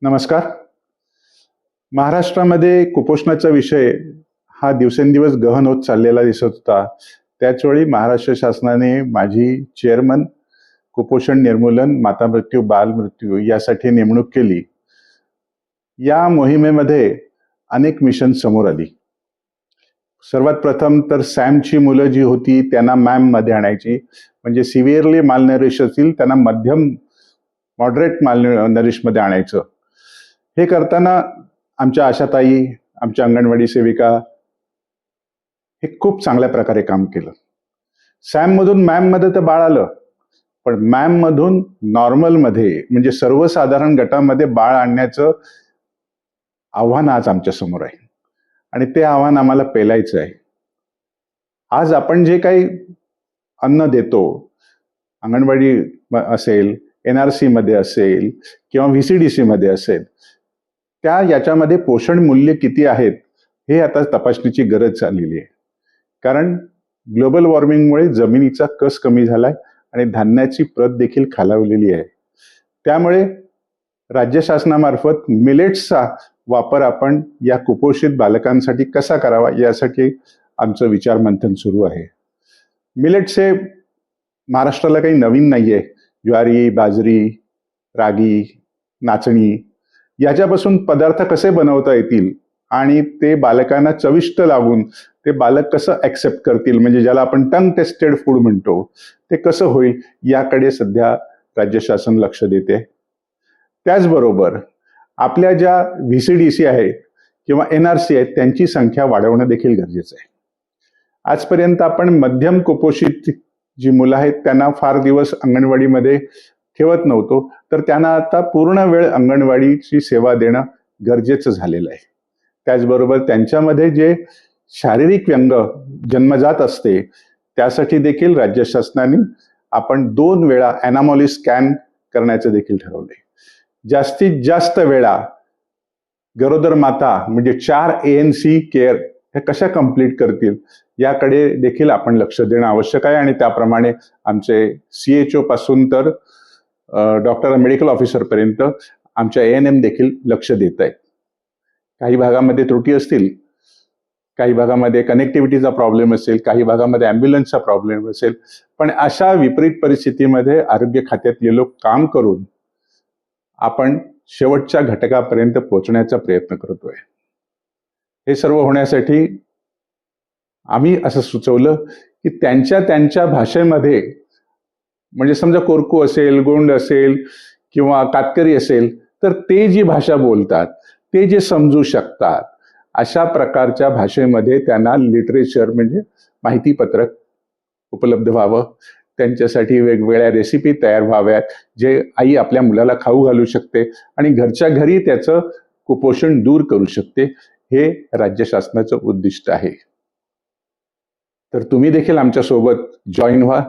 नमस्कार. महाराष्ट्रामध्ये कुपोषणाचा विषय हा दिवसेंदिवस गहन होत चाललेला दिसत होता. त्याचवेळी महाराष्ट्र शासनाने माझी चेअरमन कुपोषण निर्मूलन, माता मृत्यू, बाल मृत्यू यासाठी नेमणूक केली. या मोहिमेमध्ये अनेक मिशन समोर आली. सर्वात प्रथम तर सॅमची मुलं जी होती त्यांना मॅम मध्ये आणायची, म्हणजे सिव्हिअरली मालनरिश असतील त्यांना मध्यम मॉडरेट मालनरिश मध्ये आणायचं. हे करताना आमच्या आशाताई, आमच्या अंगणवाडी सेविका हे खूप चांगल्या प्रकारे काम केलं. सॅम मधून मॅम मध्ये तर बाळ आलं, पण मॅम मधून नॉर्मल मध्ये म्हणजे सर्वसाधारण गटामध्ये बाळ आणण्याचं आव्हान आज आमच्या समोर आहे आणि ते आव्हान आम्हाला पेलायचं आहे. आज आपण जे काही अन्न देतो, अंगणवाडी असेल, NRC मध्ये असेल किंवा VCDC मध्ये असेल, याच्यामध्ये पोषण मूल्य किती आहेत हे आता तपासणीची गरज झालेली आहे. कारण ग्लोबल वॉर्मिंगमुळे जमिनीचा कस कमी झालाय आणि धान्याची प्रत देखील खालावलेली आहे. त्यामुळे राज्य शासनामार्फत मिलेट्सचा वापर आपण या कुपोषित बालकांसाठी कसा करावा यासाठी आमचं विचार मंथन सुरू आहे. मिलेट्स हे महाराष्ट्राला काही नवीन नाहीये. ज्वारी, बाजरी, रागी, नाचणी याच्यापासून पदार्थ कसे बनवता येतील आणि ते बालकांना चविष्ट लागून ते बालक कसं ऍक्सेप्ट करतील, म्हणजे ज्याला आपण टंग टेस्टेड फूड म्हणतो, ते कसं होईल याकडे सध्या राज्य शासन लक्ष देते. त्याचबरोबर आपल्या ज्या VCDC आहेत किंवा NRC आहेत त्यांची संख्या वाढवणं देखील गरजेचं आहे. आजपर्यंत आपण मध्यम कुपोषित जी मुलं आहेत त्यांना फार दिवस अंगणवाडीमध्ये ठेवत नव्हतो, तर त्यांना आता पूर्ण वेळ अंगणवाडीची सेवा देणं गरजेचं झालेलं आहे. त्याचबरोबर त्यांच्यामध्ये जे शारीरिक व्यंग जन्मजात असते त्यासाठी देखील राज्य शासनाने आपण 2 वेळा एनामॉली स्कॅन करण्याचं देखील ठरवलंय. जास्तीत जास्त वेळा गरोदर माता म्हणजे 4 ANC केअर हे कशा कंप्लीट करतील याकडे देखील आपण लक्ष देणं आवश्यक आहे आणि त्याप्रमाणे आमचे CHO पासून तर डॉक्टर मेडिकल ऑफिसर पर्यंत आमच्या ANM देखील लक्ष देत आहेत. काही भागामध्ये त्रुटी असतील, काही भागामध्ये कनेक्टिव्हिटीचा प्रॉब्लेम असेल, काही भागामध्ये ॲम्ब्युलन्सचा प्रॉब्लेम असेल, पण अशा विपरीत परिस्थितीमध्ये आरोग्य खात्यातले लोक काम करून आपण शेवटच्या घटकापर्यंत पोहोचण्याचा प्रयत्न करतोय. हे सर्व होण्यासाठी आम्ही असं सुचवलं की त्यांच्या भाषेमध्ये, म्हणजे समजा कोरकू असेल, गोंड असेल किंवा कातकरी असेल, तर ते जी भाषा बोलतात, ते जे समजू शकतात अशा प्रकारच्या भाषेमध्ये त्यांना लिटरेचर म्हणजे माहितीपत्रक उपलब्ध व्हावं. त्यांच्यासाठी वेगवेगळ्या रेसिपी तयार व्हाव्यात जे आई आपल्या मुलाला खाऊ घालू शकते आणि घरच्या घरी त्याचं कुपोषण दूर करू शकते. हे राज्य शासनाचं उद्दिष्ट आहे. तर तुम्ही देखील आमच्या सोबत जॉईन व्हा.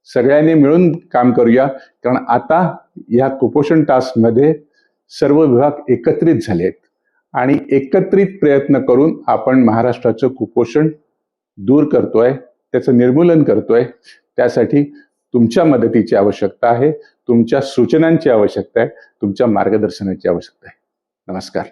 सगळ्यांनी मिळून काम करूया, कारण आता या कुपोषण टास्कमध्ये सर्व विभाग एकत्रित झाले आहेत आणि एकत्रित प्रयत्न करून आपण महाराष्ट्राचं कुपोषण दूर करतोय, त्याचं निर्मूलन करतोय. त्यासाठी तुमच्या मदतीची आवश्यकता आहे, तुमच्या सूचनांची आवश्यकता आहे, तुमच्या मार्गदर्शनाची आवश्यकता आहे. नमस्कार.